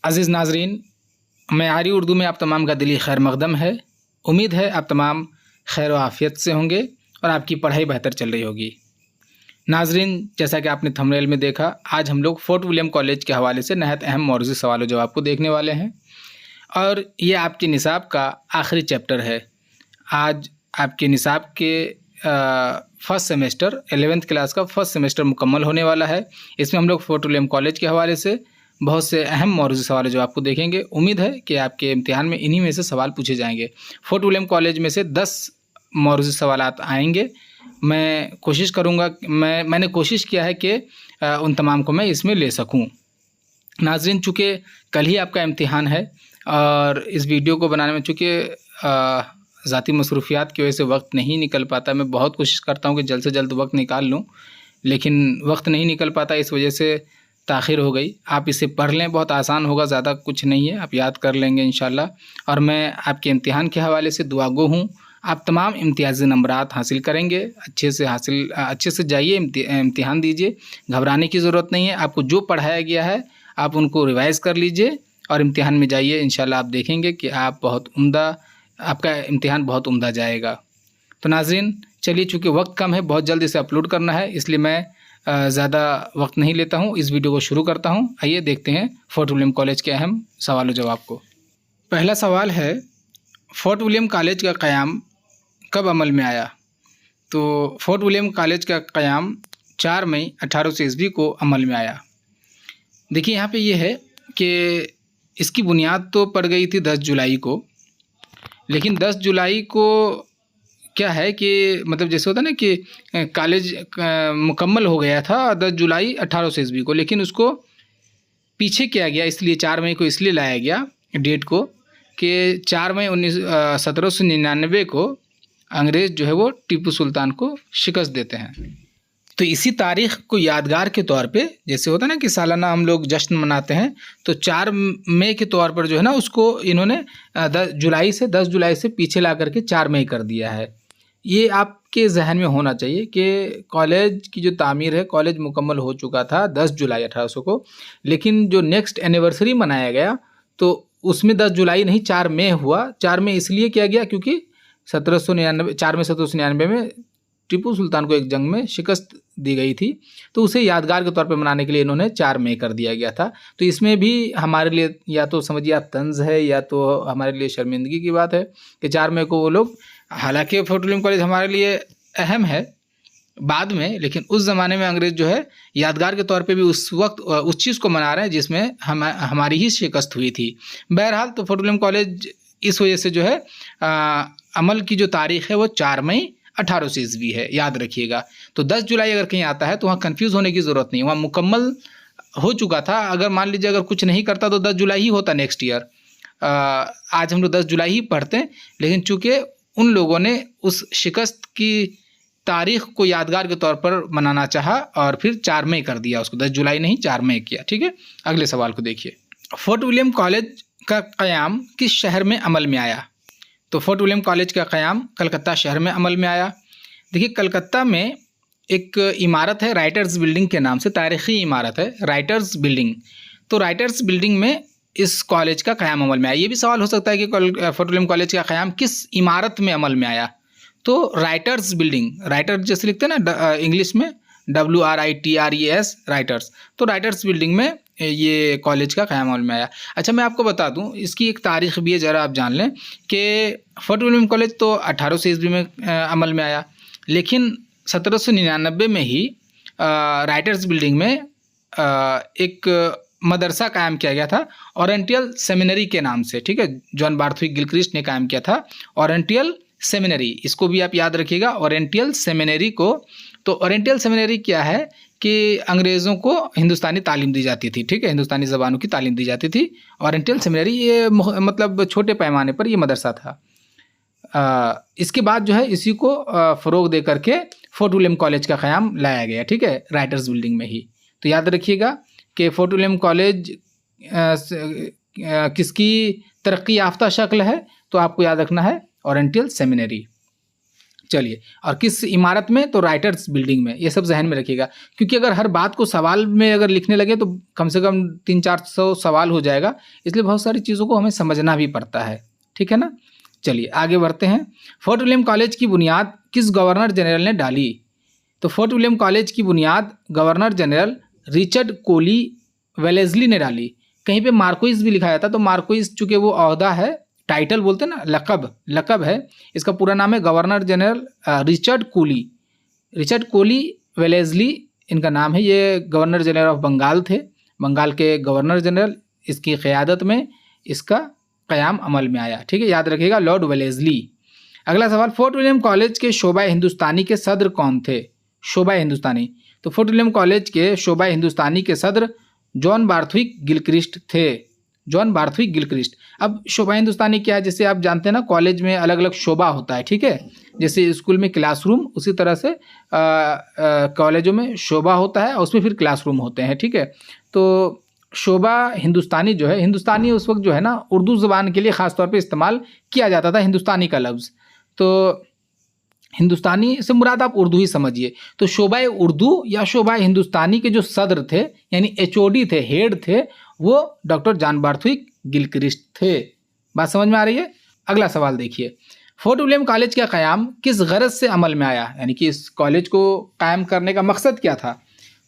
अज़ीज़ नाज़रीन, मयारी उर्दू में आप तमाम का दिली खैर मक़दम है। उम्मीद है आप तमाम खैर व आफ़ियत से होंगे और आपकी पढ़ाई बेहतर चल रही होगी। नाज़रीन, जैसा कि आपने थंबनेल में देखा, आज हम लोग फोर्ट विलियम कॉलेज के हवाले से नहायत अहम मौज़ूई सवाल व जवाब को देखने वाले हैं और ये आपके निसाब का आखिरी चैप्टर है। आज आपके निसाब के फर्स्ट सेमेस्टर 11th क्लास का फर्स्ट सेमेस्टर मुकम्मल होने वाला है। इसमें हम लोग फोर्ट विलियम कॉलेज के हवाले से बहुत से अहम मौज़ूई सवाल जवाब को देखेंगे। उम्मीद है कि आपके इम्तिहान में इन्हीं में से सवाल पूछे जाएंगे। फोर्ट विलियम कॉलेज में से 10 मौज़ूई सवालात आएंगे। मैं कोशिश करूँगा, मैंने कोशिश किया है कि उन तमाम को मैं इसमें ले सकूँ। नाज़रीन, चूँकि कल ही आपका इम्तिहान है और इस वीडियो को बनाने में चूँकि ज़ाती मसरूफ़ियात की वजह से वक्त नहीं निकल पाता। मैं बहुत कोशिश करता हूँ कि जल्द से जल्द वक्त निकाल लूँ, लेकिन वक्त नहीं निकल पाता, इस वजह से ताख़िर हो गई। आप इसे पढ़ लें, बहुत आसान होगा, ज़्यादा कुछ नहीं है, आप याद कर लेंगे इंशाल्लाह। और मैं आपके इम्तिहान के हवाले से दुआगो हूँ। आप तमाम इम्तियाज़ी नंबरात हासिल करेंगे। अच्छे से जाइए, इम्तिहान दीजिए, घबराने की ज़रूरत नहीं है। आपको जो पढ़ाया गया है आप उनको रिवाइज़ कर लीजिए और इम्तिहान में जाइए। इंशाल्लाह आप देखेंगे कि आपका इम्तिहान बहुत उम्दा जाएगा। तो नाज़रीन, चलिए, चूँकि वक्त कम है, बहुत जल्द इसे अपलोड करना है, इसलिए मैं ज़्यादा वक्त नहीं लेता हूँ, इस वीडियो को शुरू करता हूँ। आइए देखते हैं फोर्ट विलियम कॉलेज के अहम सवाल व जवाब को। पहला सवाल है, फोर्ट विलियम कॉलेज का क़याम कब अमल में आया? तो फोर्ट विलियम कॉलेज का क़याम 4 मई 1800 ईस्वी को अमल में आया। देखिए, यहाँ पे ये है कि इसकी बुनियाद तो पड़ गई थी 10 जुलाई को, लेकिन 10 जुलाई को क्या है कि मतलब जैसे होता है ना कि कॉलेज मुकम्मल हो गया था 10 जुलाई 1800 ईस्वी को, लेकिन उसको पीछे किया गया, इसलिए 4 मई को इसलिए लाया गया डेट को कि 4 मई 1799 को अंग्रेज़ जो है वो टीपू सुल्तान को शिकस्त देते हैं। तो इसी तारीख़ को यादगार के तौर पे, जैसे होता है ना कि सालाना हम लोग जश्न मनाते हैं, तो 4 मई के तौर पर जो है ना उसको इन्होंने 10 जुलाई से पीछे ला करके 4 मई कर दिया है। ये आपके जहन में होना चाहिए कि कॉलेज की जो तामीर है, कॉलेज मुकम्मल हो चुका था 10 जुलाई 1800 को, लेकिन जो नेक्स्ट एनिवर्सरी मनाया गया तो उसमें 10 जुलाई नहीं 4 मई हुआ। 4 मई इसलिए किया गया क्योंकि 1799 में टीपू सुल्तान को एक जंग में शिकस्त दी गई थी, तो उसे यादगार के तौर पे मनाने के लिए इन्होंने 4 मई कर दिया गया था। तो इसमें भी हमारे लिए या तो समझिए आप तंज़ है या तो हमारे लिए शर्मिंदगी की बात है कि 4 मई को वो लोग, हालांकि फोर्ट विलियम कॉलेज हमारे लिए अहम है बाद में, लेकिन उस ज़माने में अंग्रेज़ जो है यादगार के तौर पे भी उस वक्त उस चीज़ को मना रहे हैं जिसमें हमारी ही शिकस्त हुई थी। बहरहाल, तो फोर्ट विलियम कॉलेज इस वजह से जो है अमल की जो तारीख़ है वो 4 मई 1800 ईस्वी है, याद रखिएगा। तो 10 जुलाई अगर कहीं आता है तो वहाँ कन्फ्यूज़ होने की ज़रूरत नहीं, वहाँ मुकम्मल हो चुका था। अगर मान लीजिए अगर कुछ नहीं करता तो 10 जुलाई ही होता नेक्स्ट ईयर। आज हम लोग 10 जुलाई ही पढ़ते हैं, लेकिन चूँकि उन लोगों ने उस शिकस्त की तारीख़ को यादगार के तौर पर मनाना चाहा और फिर 4 मई कर दिया उसको, 10 जुलाई नहीं 4 मई किया। ठीक है, अगले सवाल को देखिए। फोर्ट विलियम कॉलेज का क़याम किस शहर में अमल में आया? तो फोर्ट विलियम कॉलेज का क़याम कलकत्ता शहर में अमल में आया। देखिए, कलकत्ता में एक इमारत है राइटर्स बिल्डिंग के नाम से, तारीख़ी इमारत है राइटर्स बिल्डिंग। तो राइटर्स बिल्डिंग में इस कॉलेज का क़याम अमल में आया। ये भी सवाल हो सकता है कि फोर्ट विलियम कॉलेज का क़याम किस इमारत में अमल में आया? तो राइटर्स बिल्डिंग, राइटर जैसे लिखते हैं ना इंग्लिश में WRITERS, राइटर्स, तो राइटर्स बिल्डिंग में ये कॉलेज का क़याम अमल में आया। अच्छा, मैं आपको बता दूं, इसकी एक तारीख़ भी है, ज़रा आप जान लें कि फोर्ट विलियम कॉलेज तो 1800 ईस्वी में अमल में आया, लेकिन 1799 में ही राइटर्स बिल्डिंग में एक मदरसा कायम किया गया था ओरिएंटल सेमिनरी के नाम से। ठीक है, जॉन बार्थविक गिलक्रिस्ट ने कायम किया था ओरिएंटल सेमिनरी, इसको भी आप याद रखिएगा, ओरिएंटल सेमिनरी को। तो ओरिएंटल सेमिनरी क्या है कि अंग्रेज़ों को हिंदुस्तानी तालीम दी जाती थी। ठीक है, हिंदुस्तानी ज़बानों की तालीम दी जाती थी। ओरिएंटल सेमिनरी ये मतलब छोटे पैमाने पर ये मदरसा था। इसके बाद जो है इसी को फ़रोग़ दे करके फोर्ट विलियम कॉलेज का क़याम लाया गया। ठीक है, राइटर्स बिल्डिंग में ही। तो याद रखिएगा कि फोर्ट विलियम कॉलेज किसकी तरक्की याफ्ता शक्ल है, तो आपको याद रखना है ओरिएंटल सेमिनरी। चलिए, और किस इमारत में? तो राइटर्स बिल्डिंग में। ये सब जहन में रखिएगा, क्योंकि अगर हर बात को सवाल में अगर लिखने लगे तो कम से कम 300-400 सवाल हो जाएगा, इसलिए बहुत सारी चीज़ों को हमें समझना भी पड़ता है। ठीक है ना। चलिए आगे बढ़ते हैं। फोर्ट विलियम कॉलेज की बुनियाद किस गवर्नर जनरल ने डाली? तो फोर्ट विलियम कॉलेज की बुनियाद governor general Richard Colley Wellesley ने डाली। कहीं पे मार्क्विस भी लिखा जाता, तो मार्क्विस चूँकि वो ओहदा है, टाइटल बोलते हैं ना, लक़ब है। इसका पूरा नाम है governor general Richard Colley Wellesley इनका नाम है। ये गवर्नर जनरल ऑफ बंगाल थे, बंगाल के गवर्नर जनरल। इसकी क़यादत में इसका क़याम अमल में आया। ठीक है, याद रखिएगा, लॉर्ड वेलेस्ली। अगला सवाल, फोर्ट विलियम कॉलेज के शोबा हिंदुस्तानी के सदर कौन थे? शोबा हिंदुस्तानी, तो फोर्ट विलियम कॉलेज के शोबा हिंदुस्तानी के सदर जॉन बार्थविक गिलक्रिस्ट थे। John Barthwick Gilchrist. अब शोबा हिंदुस्तानी क्या है? जैसे आप जानते हैं ना, कॉलेज में अलग अलग शोबा होता है। ठीक है, जैसे स्कूल में क्लासरूम, उसी तरह से कॉलेजों में शोबा होता है और उसमें फिर क्लासरूम होते हैं। ठीक है, तो शोबा हिंदुस्तानी जो है, हिंदुस्तानी उस वक्त जो है ना उर्दू ज़बान के लिए ख़ास तौर पे इस्तेमाल किया जाता था, हिंदुस्तानी का लफ्ज़। तो हिंदुस्तानी से मुराद आप उर्दू ही समझिए। तो शोबा उर्दू या शोबा हिंदुस्तानी के जो सदर थे, यानी एचओडी थे, हेड थे, वो डॉक्टर जॉन बार्थविक गिलक्रिस्ट थे। बात समझ में आ रही है? अगला सवाल देखिए, फोर्ट विलियम कॉलेज का क़याम किस गरज से अमल में आया? यानी कि इस कॉलेज को कायम करने का मकसद क्या था?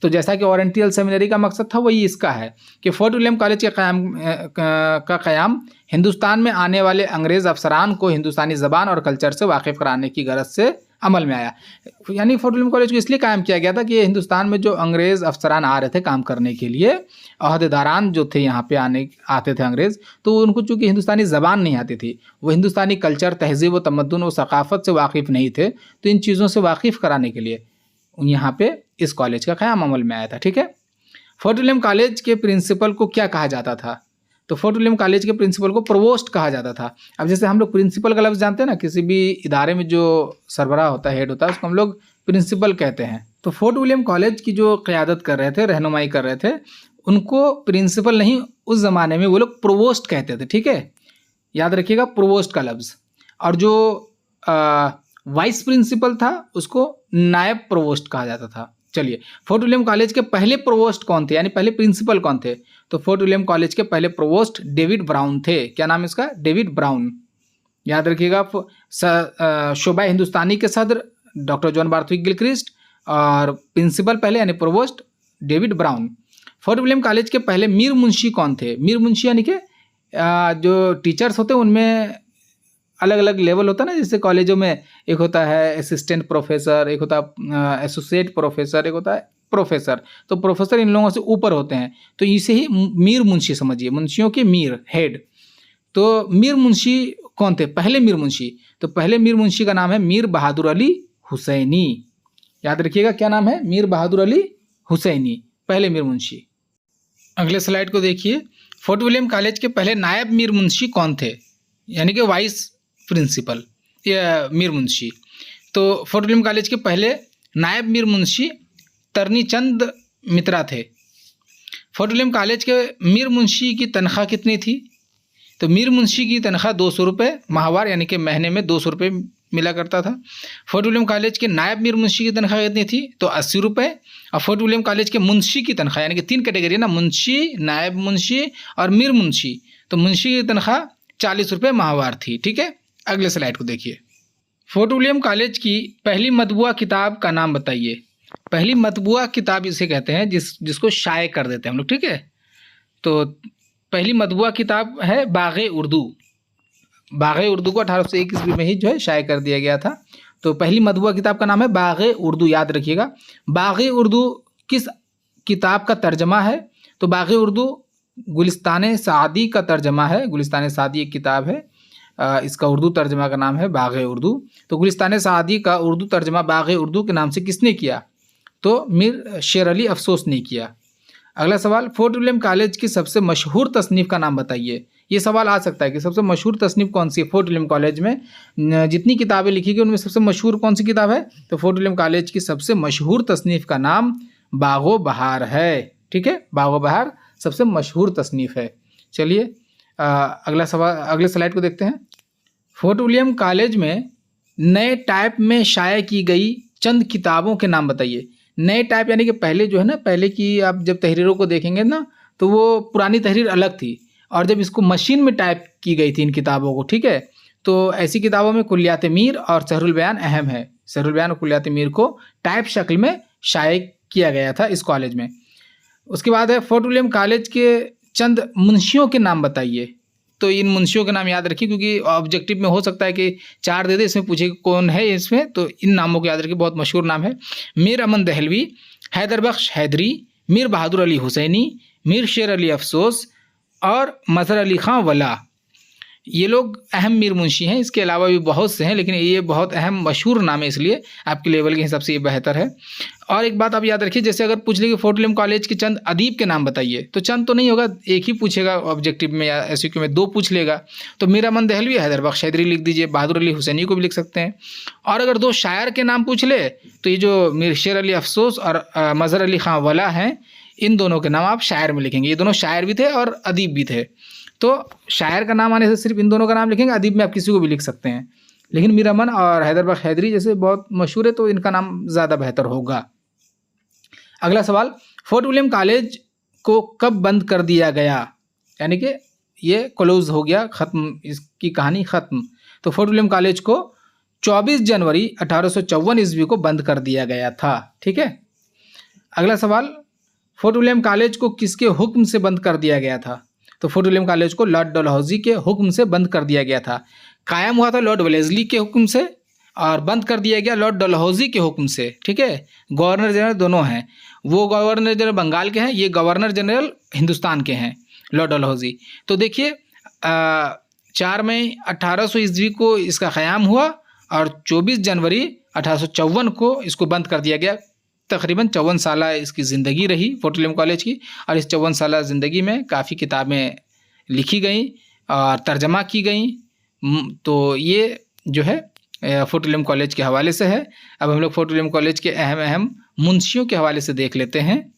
तो जैसा कि ओरिएंटल सेमिनरी का मकसद था, वही इसका है कि फोर्ट विलियम कॉलेज का क़याम हिंदुस्तान में आने वाले अंग्रेज़ अफसरान को हिंदुस्तानी ज़बान और कल्चर से वाकिफ़ कराने की गरज से अमल में आया। यानी फोर्ट विलियम कॉलेज को इसलिए कायम किया गया था कि हिंदुस्तान में जो अंग्रेज़ अफसरान आ रहे थे काम करने के लिए, अहदेदारान जो थे यहाँ पे आते थे अंग्रेज़, तो उनको चूँकि हिंदुस्तानी ज़बान नहीं आती थी, वो हिंदुस्तानी कल्चर, तहज़ीब व तमद्दुन व सक़ाफ़त से वाकिफ़ नहीं थे, तो इन चीज़ों से वाकिफ़ कराने के लिए यहाँ पे इस कॉलेज का क़याम अमल में आया था। ठीक है, फोर्ट विलियम कॉलेज के प्रिंसिपल को क्या कहा जाता था? तो फोर्ट विलियम कॉलेज के प्रिंसिपल को प्रोवोस्ट कहा जाता था। अब जैसे हम लोग प्रिंसिपल का लफ्ज़ जानते हैं ना, किसी भी इदारे में जो सरबराह होता है, हेड होता है, उसको हम लोग प्रिंसिपल कहते हैं। तो फोर्ट विलियम कॉलेज की जो क़यादत कर रहे थे, रहनुमाई कर रहे थे, उनको प्रिंसिपल नहीं, उस ज़माने में वो लोग प्रोवोस्ट कहते थे। ठीक है, याद रखिएगा प्रोवोस्ट का लफ्ज़। और जो वाइस प्रिंसिपल था उसको नायब प्रोवोस्ट कहा जाता था। चलिए, फोर्ट विलियम कॉलेज के पहले प्रोवोस्ट कौन थे, यानी पहले प्रिंसिपल कौन थे? तो फोर्ट विलियम कॉलेज के पहले प्रोवोस्ट डेविड ब्राउन थे। क्या नाम है इसका? David brown. याद रखिएगा, शोबा हिंदुस्तानी के सदर डॉक्टर जॉन बार्थविक गिलक्रिस्ट और प्रिंसिपल पहले यानी provost David brown. Fort William college के पहले मीर मुंशी कौन थे? मीर मुंशी यानी कि जो टीचर्स होते हैं उनमें अलग अलग लेवल होता है ना, जैसे कॉलेजों में एक होता है असिस्टेंट प्रोफेसर, एक होता है एसोसिएट प्रोफेसर, एक होता है प्रोफेसर। तो प्रोफेसर इन लोगों से ऊपर होते हैं, तो इसे ही मीर मुंशी समझिए, मुंशियों के मीर, हेड। तो मीर मुंशी कौन थे? पहले मीर मुंशी। तो पहले मीर मुंशी का नाम है मीर बहादुर अली हुसैनी। याद रखिएगा, क्या नाम है? मीर बहादुर अली हुसैनी, पहले मीर मुंशी। अगले स्लाइड को देखिए, फोर्ट विलियम कॉलेज के पहले नायब मीर मुंशी कौन थे? यानी कि वाइस प्रिंसिपल या मीर मुंशी। तो फोर्ट विलियम कॉलेज के पहले नायब मीर मुंशी तरनी चंद मित्रा थे। फोर्ट विलियम कॉलेज के मीर मुंशी की तनख्वाह कितनी थी? तो मीर मुंशी की तनख्वाह 200 रुपये माहवार, यानी कि महीने में 200 रुपये मिला करता था। फोर्ट विलियम कॉलेज के नायब मीर मुंशी की तनख्वाह कितनी थी? तो 80 रुपये। और फोर्ट विलियम कॉलेज के मुंशी की तनख्वाह, यानी कि 3 कैटेगरी है ना, मुंशी, नायब मुंशी और मीर मुंशी, तो मुंशी की तनख्वाह 40 रुपये माहवार थी। ठीक है, अगले स्लाइड को देखिए, फोर्ट विलियम कॉलेज की पहली मतबूआ किताब का नाम बताइए। पहली मतबूआ किताब इसे कहते हैं जिसको शाये कर देते हैं हम लोग। ठीक है, तो पहली मतबूआ किताब है बाग़े उर्दू। बाग़े उर्दू को 1801 ईस्वी में ही जो है शाये कर दिया गया था। तो पहली मतबूआ किताब का नाम है बाग़े उर्दू। याद रखिएगा, बाग़े उर्दू किस किताब का तर्जमा है? तो बाग़े उर्दू गुलिस्तान सादी का तर्जमा है। गुलिस्तान सादी एक किताब है, इसका उर्दू तर्जमा का नाम है बाग़े उर्दू। तो गुलिस्तान सादी का उर्दू तर्जमा बाग़े उर्दू के नाम से किसने किया? तो मीर शेर अली अफसोस ने किया। अगला सवाल, फोर्ट विलियम कॉलेज की सबसे मशहूर तसनीफ़ का नाम बताइए। ये सवाल आ सकता है कि सबसे मशहूर तसनीफ़ कौन सी है फोर्ट विलियम कॉलेज में? जितनी किताबें लिखी गई उनमें सबसे मशहूर कौन सी किताब है? तो फोर्ट विलियम कॉलेज की सबसे मशहूर तसनीफ़ का नाम बाग़ो बहार है। ठीक है, बाग़ो बहार सबसे मशहूर तसनीफ़ है। चलिए अगला सवाल, अगले स्लाइड को देखते हैं। फोर्ट विलियम कॉलेज में नए टाइप में शाया की गई चंद किताबों के नाम बताइए। नए टाइप यानी कि पहले जो है ना, पहले की आप जब तहरीरों को देखेंगे ना तो वो पुरानी तहरीर अलग थी, और जब इसको मशीन में टाइप की गई थी इन किताबों को, ठीक है, तो ऐसी किताबों में कुल्लियात मीर और सहरुल बयान अहम है। सहरुल बयान और कुल्लियात मीर को टाइप शक्ल में शाया किया गया था इस कॉलेज में। उसके बाद है फोर्ट विलियम कॉलेज के चंद मुंशियों के नाम बताइए। तो इन मुंशियों के नाम याद रखिए, क्योंकि ऑब्जेक्टिव में हो सकता है कि 4 दे दे, इसमें पूछे कौन है इसमें, तो इन नामों को याद रखिए, बहुत मशहूर नाम है। मीर अमन दहलवी, हैदर बख्श हैदरी, मीर बहादुर अली हुसैनी, मीर शेर अली अफसोस और मजहर अली खां वला। ये लोग अहम मीर मुंशी हैं। इसके अलावा भी बहुत से हैं, लेकिन ये बहुत अहम मशहूर नाम है, इसलिए आपके लेवल के हिसाब से ये बेहतर है। और एक बात आप याद रखिए, जैसे अगर पूछ ले कि फोर्ट विलियम कॉलेज के चंद अदीब के नाम बताइए, तो चंद तो नहीं होगा, एक ही पूछेगा ऑब्जेक्टिव में या एसक्यू में 2 पूछ लेगा। तो मीर अमन दहलवी, हैदर बख्श हैदरी लिख दीजिए, बहादुर अली हुसैनी को भी लिख सकते हैं। और अगर 2 शायर के नाम पूछ ले तो ये जो मीर शेर अली अफसोस और मजहर अली खां वला हैं, इन दोनों के नाम आप शायर में लिखेंगे। ये दोनों शायर भी थे और अदीब भी थे, तो शायर का नाम आने से सिर्फ इन दोनों का नाम लिखेंगे, अदीब में आप किसी को भी लिख सकते हैं। लेकिन मीर अमन और हैदर बख्श हैदरी जैसे बहुत मशहूर है, तो इनका नाम ज़्यादा बेहतर होगा। अगला सवाल, फोर्ट विलियम कॉलेज को कब बंद कर दिया गया? यानी कि ये क्लोज हो गया, ख़त्म, इसकी कहानी ख़त्म। तो फोर्ट विलियम कॉलेज को 24 जनवरी 1854 ईस्वी को बंद कर दिया गया था। ठीक है। अगला सवाल, फोर्ट विलियम कॉलेज को किसके हुक्म से बंद कर दिया गया था? तो फोर्ट विलियम कॉलेज को लॉर्ड डलहौजी के हुक्म से बंद कर दिया गया था। कायम हुआ था लॉर्ड वेलेस्ली के हुक्म से और बंद कर दिया गया लॉर्ड डलहौजी के हुक्म से। ठीक है। गवर्नर जनरल दोनों हैं, वो गवर्नर जनरल बंगाल के हैं, ये गवर्नर जनरल हिंदुस्तान के हैं, लॉर्ड डलहौजी। तो देखिए 4 मई 1800 ईस्वी को इसका क़याम हुआ और 24 जनवरी 1854 को इसको बंद कर दिया गया। तकरीबन 54 साल इसकी ज़िंदगी रही फोर्ट विलियम कॉलेज की, और इस 54 साल ज़िंदगी में काफ़ी किताबें लिखी गई और तर्जमा की गई। तो ये जो है फोर्ट विलियम कॉलेज के हवाले से है। अब हम लोग फोर्ट विलियम कॉलेज के अहम मुंशियों के हवाले से देख लेते हैं।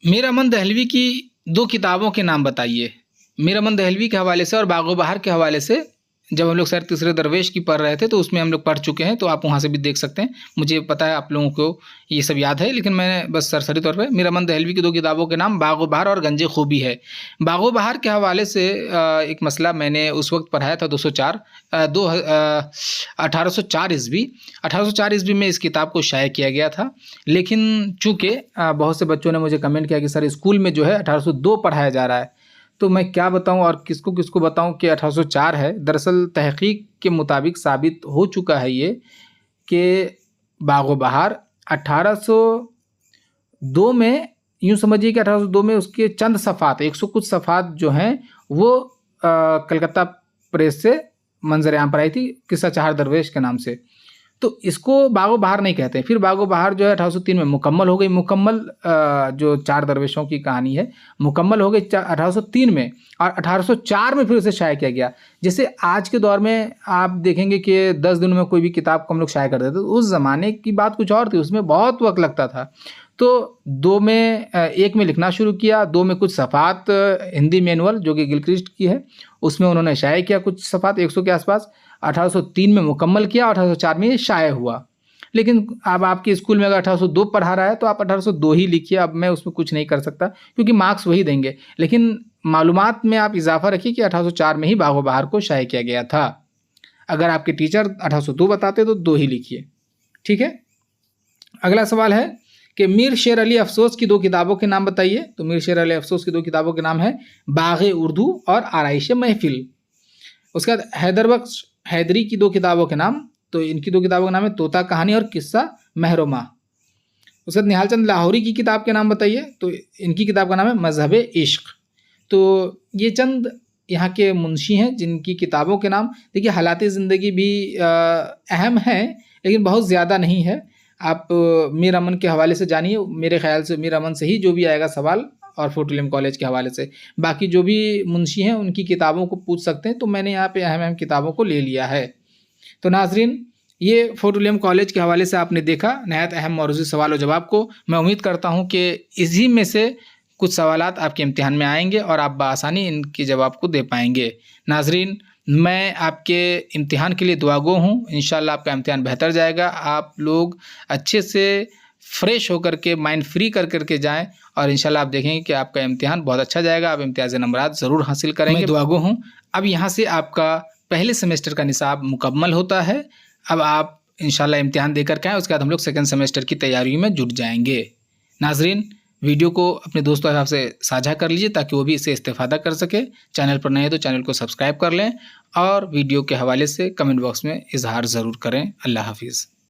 मीर अमन दहलवी की 2 किताबों के नाम बताइए। मीर अमन दहलवी के हवाले से और बागो बहार के हवाले से जब हम लोग सर तीसरे दरवेश की पढ़ रहे थे तो उसमें हम लोग पढ़ चुके हैं, तो आप वहाँ से भी देख सकते हैं। मुझे पता है आप लोगों को ये सब याद है, लेकिन मैंने बस सरसरी तौर पे मीर अमन दहलवी की 2 किताबों के नाम बागो बहार और गंजे खूबी है। बागो बहार के हवाले से एक मसला मैंने उस वक्त पढ़ाया था 1804 ईस्वी। 1804 ईस्वी में इस किताब को शाया किया गया था, लेकिन चूँकि बहुत से बच्चों ने मुझे कमेंट किया कि सर स्कूल में जो है 1802 पढ़ाया जा रहा है, तो मैं क्या बताऊं और किसको किसको बताऊं कि 1804 है। दरअसल तहकीक के मुताबिक साबित हो चुका है ये कि बागो बहार 1802 में, यूँ समझिए कि 1802 में उसके चंद सफ़ात, 100 कुछ सफ़ात जो हैं वो कलकत्ता प्रेस से मंजर आम पर आई थी, किस्सा चार दरवेश के नाम से। तो इसको बागो बहार नहीं कहते। फिर बागो बहार जो है 1803 में मुकम्मल हो गई। मुकम्मल जो 4 दरवेशों की कहानी है मुकम्मल हो गई 1803 में, और 1804 में फिर उसे शाया किया गया। जैसे आज के दौर में आप देखेंगे कि 10 दिन में कोई भी किताब को हम लोग शाया कर देते, तो उस ज़माने की बात कुछ और थी, उसमें बहुत वक्त लगता था। तो 2 में 1 में लिखना शुरू किया, 2 में कुछ सफ़ात हिंदी मैनुअल जो कि गिलक्रिस्ट की है उसमें उन्होंने शाया किया, कुछ सफ़ात 100 के आसपास। 1803 में मुकम्मल किया, 1804 में शाया हुआ। लेकिन अब आपके स्कूल में अगर 1802 पढ़ा रहा है तो आप 1802 ही लिखिए। अब मैं उसमें कुछ नहीं कर सकता क्योंकि मार्क्स वही देंगे, लेकिन मालूमात में आप इजाफा रखिए कि 1804 में ही बागो बहार को शाया किया गया था। अगर आपके टीचर 1802 बताते तो 2 ही लिखिए। ठीक है। अगला सवाल है कि मीर शेर अली अफसोस की 2 किताबों के नाम बताइए। तो मीर शेर अली अफसोस की 2 किताबों के नाम है बाग़े उर्दू और आराइश महफिल। उसके बाद हैदर बख्श हैदरी की 2 किताबों के नाम, तो इनकी 2 किताबों का नाम है तोता कहानी और किस्सा महरोमा। उसके बाद निहाल चंद लाहौरी की किताब के नाम बताइए। तो इनकी किताब का नाम है मजहब इश्क। तो ये चंद यहाँ के मुंशी हैं जिनकी किताबों के नाम, देखिए हालात ज़िंदगी भी अहम है लेकिन बहुत ज़्यादा नहीं है। आप मीर अमन के हवाले से जानिए, मेरे ख्याल से मीर अमन से ही जो भी आएगा सवाल, और फोर्ट विलियम कॉलेज के हवाले से बाकी जो भी मुंशी हैं उनकी किताबों को पूछ सकते हैं। तो मैंने यहाँ पे अहम किताबों को ले लिया है। तो नाजरीन, ये फोर्ट विलियम कॉलेज के हवाले से आपने देखा नहायत अहम मौजूद सवाल और जवाब को। मैं उम्मीद करता हूँ कि इसी में से कुछ सवालात आपके इम्तिहान में आएंगे और आप बआसानी इनके जवाब को दे पाएंगे। नाजरीन, मैं आपके इम्तिहान के लिए दुआगो हूँ। इंशाल्लाह आपका इम्तिहान बेहतर जाएगा। आप लोग अच्छे से फ्रेश होकर के, माइंड फ्री कर करके जाएं और इंशाल्लाह आप देखेंगे कि आपका इम्तिहान बहुत अच्छा जाएगा। आप इम्तियाज़ नंबरात ज़रूर हासिल करेंगे। मैं दुआगो हूँ। अब यहाँ से आपका पहले सेमेस्टर का निसाब मुकम्मल होता है। अब आप इंशाल्लाह इम्तिहान देकर के आएँ, उसके बाद हम लोग सेकंड सेमेस्टर की तैयारी में जुट जाएंगे। नाजरीन, वीडियो को अपने दोस्तों हिसाब से साझा कर लीजिए ताकि वो भी इससे इस्तेफादा कर सके। चैनल पर नए हैं तो चैनल को सब्सक्राइब कर लें और वीडियो के हवाले से कमेंट बॉक्स में इजहार ज़रूर करें। अल्लाह हाफिज़।